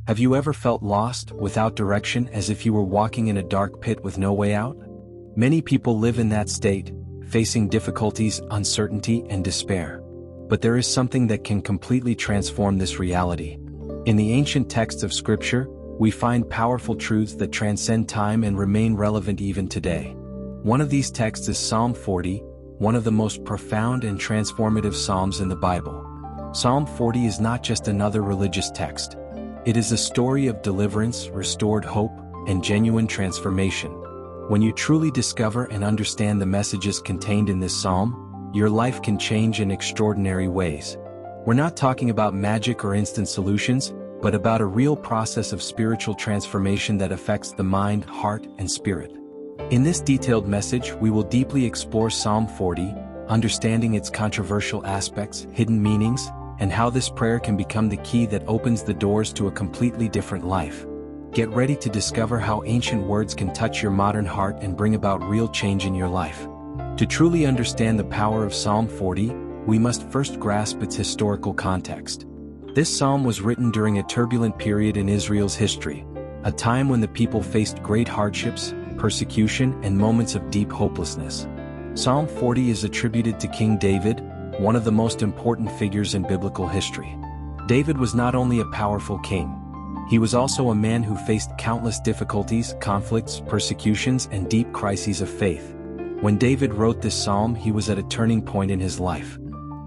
Have you ever felt lost, without direction, as if you were walking in a dark pit with no way out? Many people live in that state, facing difficulties, uncertainty, and despair. But there is something that can completely transform this reality. In the ancient texts of Scripture, we find powerful truths that transcend time and remain relevant even today. One of these texts is Psalm 40, one of the most profound and transformative psalms in the Bible. Psalm 40 is not just another religious text. It is a story of deliverance, restored hope, and genuine transformation. When you truly discover and understand the messages contained in this psalm, your life can change in extraordinary ways. We're not talking about magic or instant solutions, but about a real process of spiritual transformation that affects the mind, heart, and spirit. In this detailed message, we will deeply explore Psalm 40, understanding its controversial aspects, hidden meanings, and how this prayer can become the key that opens the doors to a completely different life. Get ready to discover how ancient words can touch your modern heart and bring about real change in your life. To truly understand the power of Psalm 40, we must first grasp its historical context. This psalm was written during a turbulent period in Israel's history, a time when the people faced great hardships, persecution, and moments of deep hopelessness. Psalm 40 is attributed to King David, one of the most important figures in biblical history. David was not only a powerful king, he was also a man who faced countless difficulties, conflicts, persecutions, and deep crises of faith. When David wrote this psalm, he was at a turning point in his life.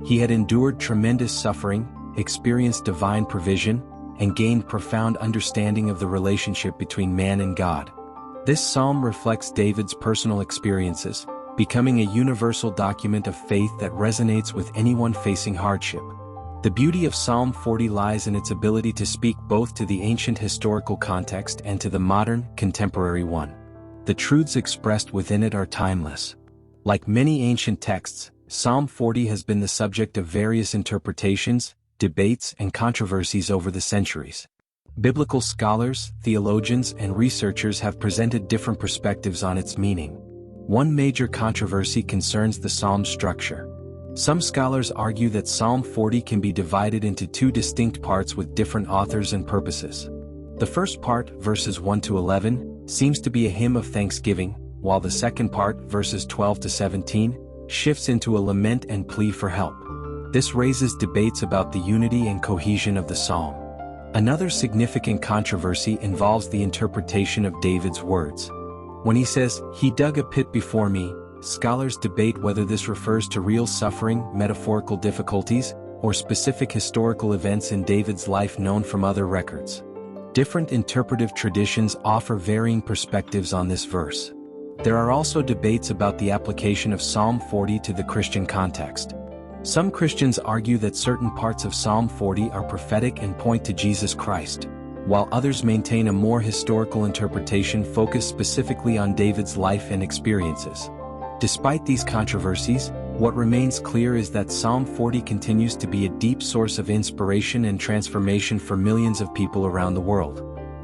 He had endured tremendous suffering, experienced divine provision, and gained profound understanding of the relationship between man and God. This psalm reflects David's personal experiences, becoming a universal document of faith that resonates with anyone facing hardship. The beauty of Psalm 40 lies in its ability to speak both to the ancient historical context and to the modern, contemporary one. The truths expressed within it are timeless. Like many ancient texts, Psalm 40 has been the subject of various interpretations, debates, and controversies over the centuries. Biblical scholars, theologians, and researchers have presented different perspectives on its meaning. One major controversy concerns the psalm's structure. Some scholars argue that Psalm 40 can be divided into two distinct parts with different authors and purposes. The first part, verses 1 to 11, seems to be a hymn of thanksgiving, while the second part, verses 12 to 17, shifts into a lament and plea for help. This raises debates about the unity and cohesion of the psalm. Another significant controversy involves the interpretation of David's words. When he says, "He dug a pit before me," scholars debate whether this refers to real suffering, metaphorical difficulties, or specific historical events in David's life known from other records. Different interpretive traditions offer varying perspectives on this verse. There are also debates about the application of Psalm 40 to the Christian context. Some Christians argue that certain parts of Psalm 40 are prophetic and point to Jesus Christ, while others maintain a more historical interpretation focused specifically on David's life and experiences. Despite these controversies, what remains clear is that Psalm 40 continues to be a deep source of inspiration and transformation for millions of people around the world.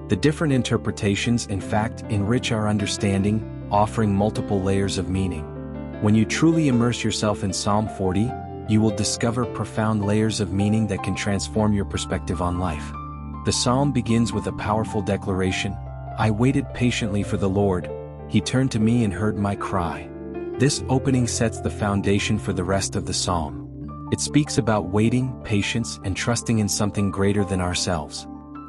The different interpretations, in fact, enrich our understanding, offering multiple layers of meaning. When you truly immerse yourself in Psalm 40, you will discover profound layers of meaning that can transform your perspective on life. The psalm begins with a powerful declaration, "I waited patiently for the Lord. He turned to me and heard my cry." This opening sets the foundation for the rest of the psalm. It speaks about waiting, patience, and trusting in something greater than ourselves.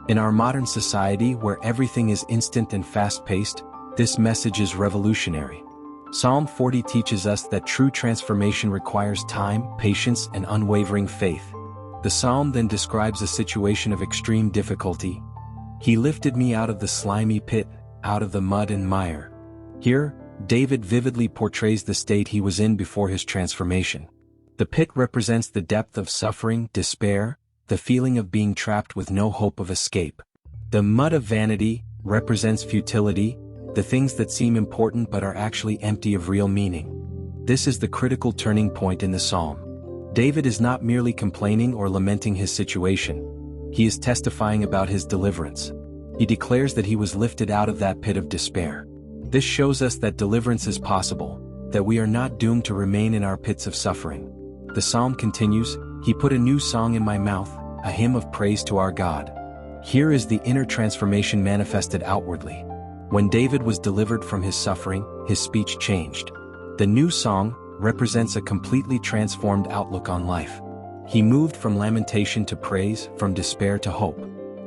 In our modern society, where everything is instant and fast-paced, this message is revolutionary. Psalm 40 teaches us that true transformation requires time, patience, and unwavering faith. The psalm then describes a situation of extreme difficulty. "He lifted me out of the slimy pit, out of the mud and mire." Here, David vividly portrays the state he was in before his transformation. The pit represents the depth of suffering, despair, the feeling of being trapped with no hope of escape. The mud of vanity represents futility, the things that seem important but are actually empty of real meaning. This is the critical turning point in the psalm. David is not merely complaining or lamenting his situation. He is testifying about his deliverance. He declares that he was lifted out of that pit of despair. This shows us that deliverance is possible, that we are not doomed to remain in our pits of suffering. The psalm continues, "He put a new song in my mouth, a hymn of praise to our God." Here is the inner transformation manifested outwardly. When David was delivered from his suffering, his speech changed. The new song represents a completely transformed outlook on life. He moved from lamentation to praise, from despair to hope.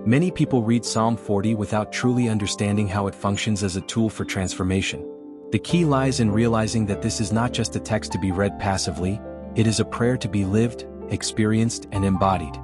Many people read Psalm 40 without truly understanding how it functions as a tool for transformation. The key lies in realizing that this is not just a text to be read passively, it is a prayer to be lived, experienced, and embodied.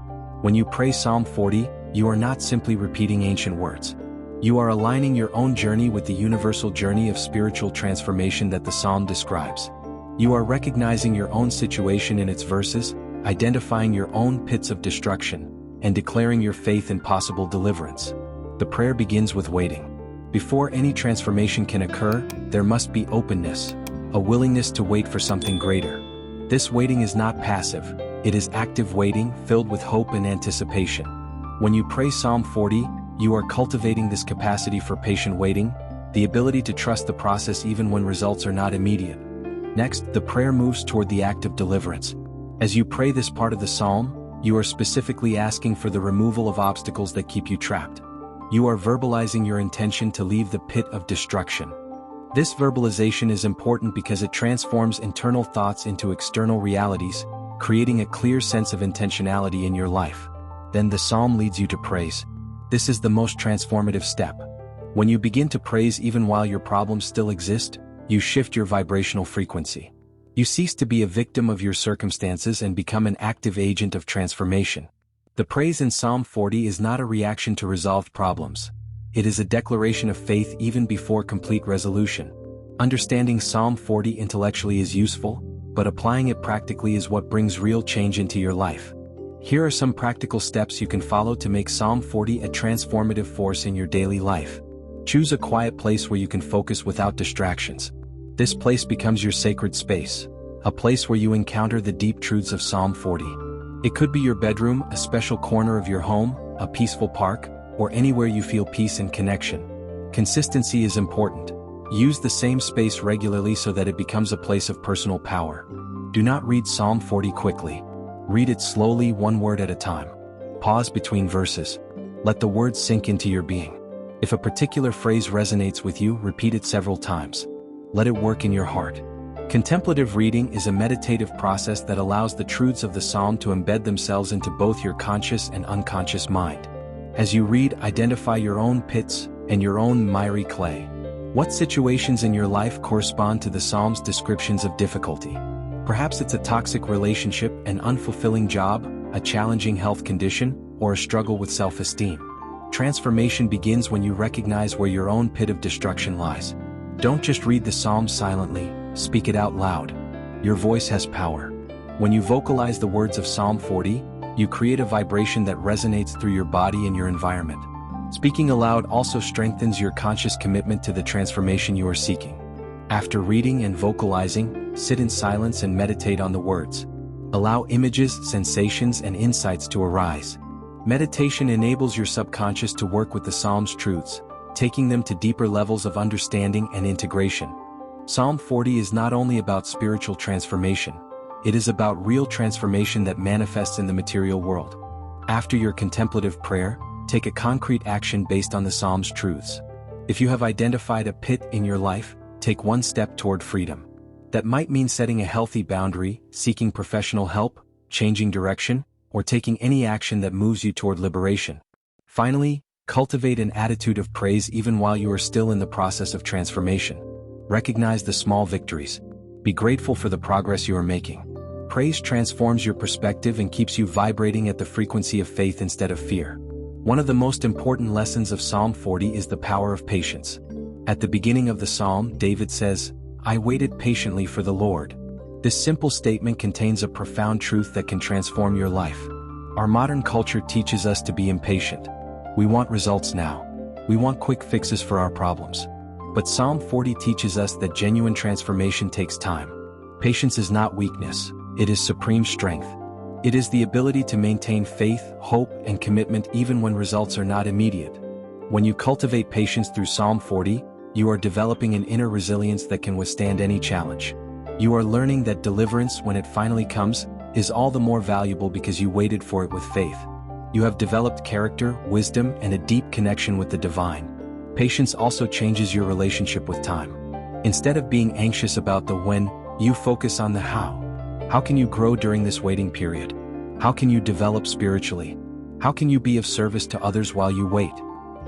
When you pray Psalm 40, you are not simply repeating ancient words. You are aligning your own journey with the universal journey of spiritual transformation that the psalm describes. You are recognizing your own situation in its verses, identifying your own pits of destruction, and declaring your faith in possible deliverance. The prayer begins with waiting. Before any transformation can occur, there must be openness, a willingness to wait for something greater. This waiting is not passive, it is active waiting filled with hope and anticipation. When you pray Psalm 40, you are cultivating this capacity for patient waiting, the ability to trust the process even when results are not immediate. Next, the prayer moves toward the act of deliverance. As you pray this part of the psalm, you are specifically asking for the removal of obstacles that keep you trapped. You are verbalizing your intention to leave the pit of destruction. This verbalization is important because it transforms internal thoughts into external realities, creating a clear sense of intentionality in your life. Then the psalm leads you to praise. This is the most transformative step. When you begin to praise even while your problems still exist, you shift your vibrational frequency. You cease to be a victim of your circumstances and become an active agent of transformation. The praise in Psalm 40 is not a reaction to resolved problems. It is a declaration of faith even before complete resolution. Understanding Psalm 40 intellectually is useful, but applying it practically is what brings real change into your life. Here are some practical steps you can follow to make Psalm 40 a transformative force in your daily life. Choose a quiet place where you can focus without distractions. This place becomes your sacred space, a place where you encounter the deep truths of Psalm 40. It could be your bedroom, a special corner of your home, a peaceful park, or anywhere you feel peace and connection. Consistency is important. Use the same space regularly so that it becomes a place of personal power. Do not read Psalm 40 quickly. Read it slowly, one word at a time. Pause between verses. Let the words sink into your being. If a particular phrase resonates with you, repeat it several times. Let it work in your heart. Contemplative reading is a meditative process that allows the truths of the psalm to embed themselves into both your conscious and unconscious mind. As you read, identify your own pits and your own miry clay. What situations in your life correspond to the psalm's descriptions of difficulty? Perhaps it's a toxic relationship, an unfulfilling job, a challenging health condition, or a struggle with self-esteem. Transformation begins when you recognize where your own pit of destruction lies. Don't just read the psalm silently, speak it out loud. Your voice has power. When you vocalize the words of Psalm 40, you create a vibration that resonates through your body and your environment. Speaking aloud also strengthens your conscious commitment to the transformation you are seeking. After reading and vocalizing, sit in silence and meditate on the words. Allow images, sensations, and insights to arise. Meditation enables your subconscious to work with the psalm's truths, taking them to deeper levels of understanding and integration. Psalm 40 is not only about spiritual transformation, it is about real transformation that manifests in the material world. After your contemplative prayer, take a concrete action based on the psalm's truths. If you have identified a pit in your life, take one step toward freedom. That might mean setting a healthy boundary, seeking professional help, changing direction, or taking any action that moves you toward liberation. Finally, cultivate an attitude of praise even while you are still in the process of transformation. Recognize the small victories. Be grateful for the progress you are making. Praise transforms your perspective and keeps you vibrating at the frequency of faith instead of fear. One of the most important lessons of Psalm 40 is the power of patience. At the beginning of the psalm, David says, "I waited patiently for the Lord." This simple statement contains a profound truth that can transform your life. Our modern culture teaches us to be impatient. We want results now. We want quick fixes for our problems. But Psalm 40 teaches us that genuine transformation takes time. Patience is not weakness, it is supreme strength. It is the ability to maintain faith, hope, and commitment even when results are not immediate. When you cultivate patience through Psalm 40, you are developing an inner resilience that can withstand any challenge. You are learning that deliverance, when it finally comes, is all the more valuable because you waited for it with faith. You have developed character, wisdom, and a deep connection with the divine. Patience also changes your relationship with time. Instead of being anxious about the when, you focus on the how. How can you grow during this waiting period? How can you develop spiritually? How can you be of service to others while you wait?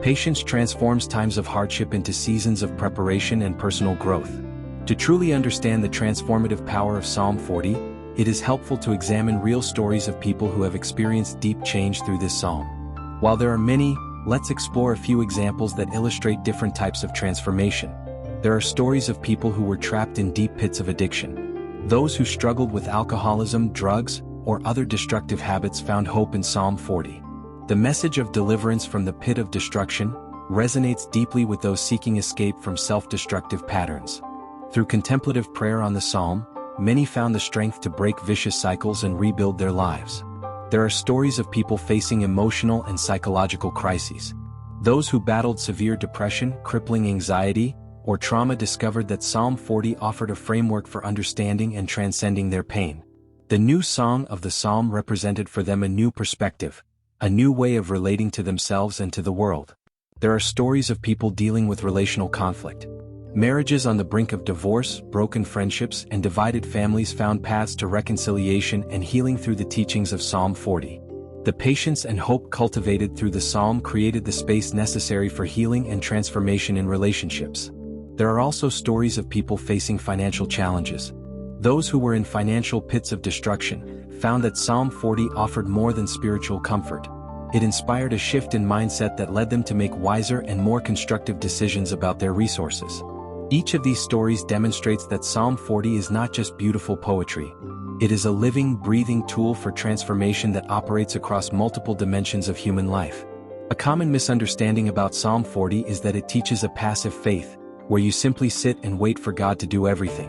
Patience transforms times of hardship into seasons of preparation and personal growth. To truly understand the transformative power of Psalm 40, it is helpful to examine real stories of people who have experienced deep change through this psalm. While there are many, let's explore a few examples that illustrate different types of transformation. There are stories of people who were trapped in deep pits of addiction. Those who struggled with alcoholism, drugs, or other destructive habits found hope in Psalm 40. The message of deliverance from the pit of destruction resonates deeply with those seeking escape from self-destructive patterns. Through contemplative prayer on the psalm, many found the strength to break vicious cycles and rebuild their lives. There are stories of people facing emotional and psychological crises. Those who battled severe depression, crippling anxiety, or trauma discovered that Psalm 40 offered a framework for understanding and transcending their pain. The new song of the psalm represented for them a new perspective, a new way of relating to themselves and to the world. There are stories of people dealing with relational conflict. Marriages on the brink of divorce, broken friendships, and divided families found paths to reconciliation and healing through the teachings of Psalm 40. The patience and hope cultivated through the psalm created the space necessary for healing and transformation in relationships. There are also stories of people facing financial challenges. Those who were in financial pits of destruction found that Psalm 40 offered more than spiritual comfort. It inspired a shift in mindset that led them to make wiser and more constructive decisions about their resources. Each of these stories demonstrates that Psalm 40 is not just beautiful poetry. It is a living, breathing tool for transformation that operates across multiple dimensions of human life. A common misunderstanding about Psalm 40 is that it teaches a passive faith, where you simply sit and wait for God to do everything.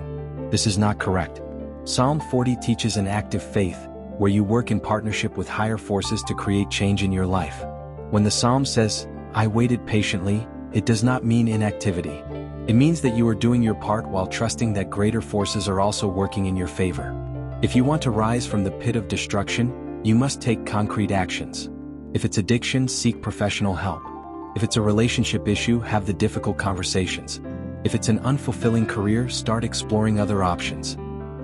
This is not correct. Psalm 40 teaches an active faith, where you work in partnership with higher forces to create change in your life. When the psalm says, "I waited patiently," it does not mean inactivity. It means that you are doing your part while trusting that greater forces are also working in your favor. If you want to rise from the pit of destruction, you must take concrete actions. If it's addiction, seek professional help. If it's a relationship issue, have the difficult conversations. If it's an unfulfilling career, start exploring other options.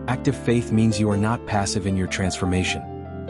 Active faith means you are not passive in your transformation.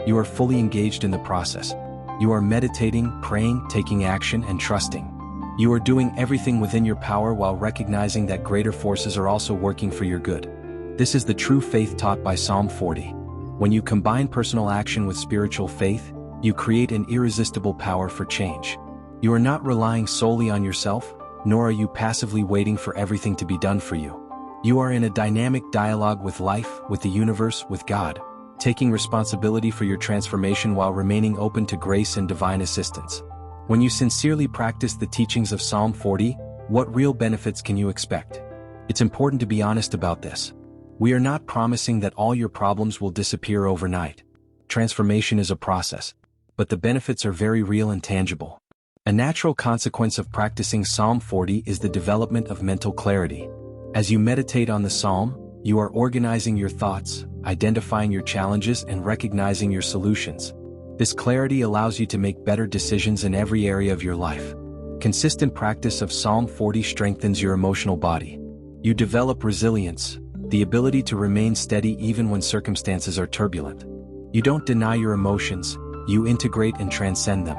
You are fully engaged in the process. You are meditating, praying, taking action, and trusting. You are doing everything within your power while recognizing that greater forces are also working for your good. This is the true faith taught by Psalm 40. When you combine personal action with spiritual faith, you create an irresistible power for change. You are not relying solely on yourself, nor are you passively waiting for everything to be done for you. You are in a dynamic dialogue with life, with the universe, with God, taking responsibility for your transformation while remaining open to grace and divine assistance. When you sincerely practice the teachings of Psalm 40, what real benefits can you expect? It's important to be honest about this. We are not promising that all your problems will disappear overnight. Transformation is a process, but the benefits are very real and tangible. A natural consequence of practicing Psalm 40 is the development of mental clarity. As you meditate on the psalm, you are organizing your thoughts, identifying your challenges, and recognizing your solutions. This clarity allows you to make better decisions in every area of your life. Consistent practice of Psalm 40 strengthens your emotional body. You develop resilience, the ability to remain steady even when circumstances are turbulent. You don't deny your emotions, you integrate and transcend them.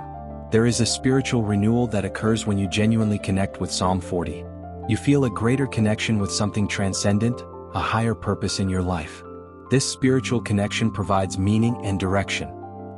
There is a spiritual renewal that occurs when you genuinely connect with Psalm 40. You feel a greater connection with something transcendent, a higher purpose in your life. This spiritual connection provides meaning and direction.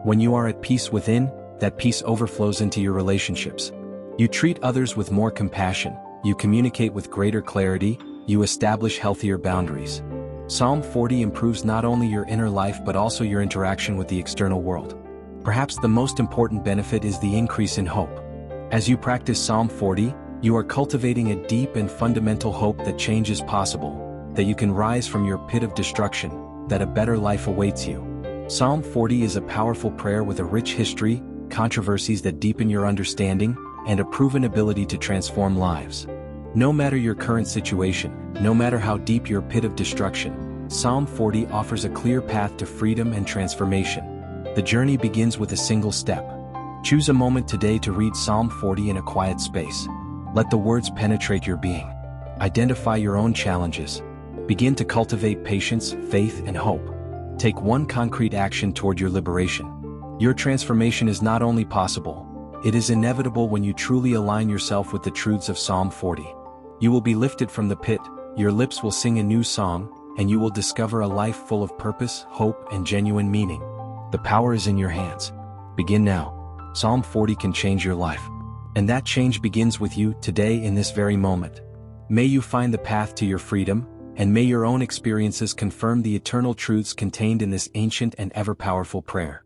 When you are at peace within, that peace overflows into your relationships. You treat others with more compassion, you communicate with greater clarity, you establish healthier boundaries. Psalm 40 improves not only your inner life but also your interaction with the external world. Perhaps the most important benefit is the increase in hope. As you practice Psalm 40, you are cultivating a deep and fundamental hope that change is possible, that you can rise from your pit of destruction, that a better life awaits you. Psalm 40 is a powerful prayer with a rich history, controversies that deepen your understanding, and a proven ability to transform lives. No matter your current situation, no matter how deep your pit of destruction, Psalm 40 offers a clear path to freedom and transformation. The journey begins with a single step. Choose a moment today to read Psalm 40 in a quiet space. Let the words penetrate your being. Identify your own challenges. Begin to cultivate patience, faith, and hope. Take one concrete action toward your liberation. Your transformation is not only possible, it is inevitable when you truly align yourself with the truths of Psalm 40. You will be lifted from the pit, your lips will sing a new song, and you will discover a life full of purpose, hope, and genuine meaning. The power is in your hands. Begin now. Psalm 40 can change your life. And that change begins with you today in this very moment. May you find the path to your freedom, and may your own experiences confirm the eternal truths contained in this ancient and ever-powerful prayer.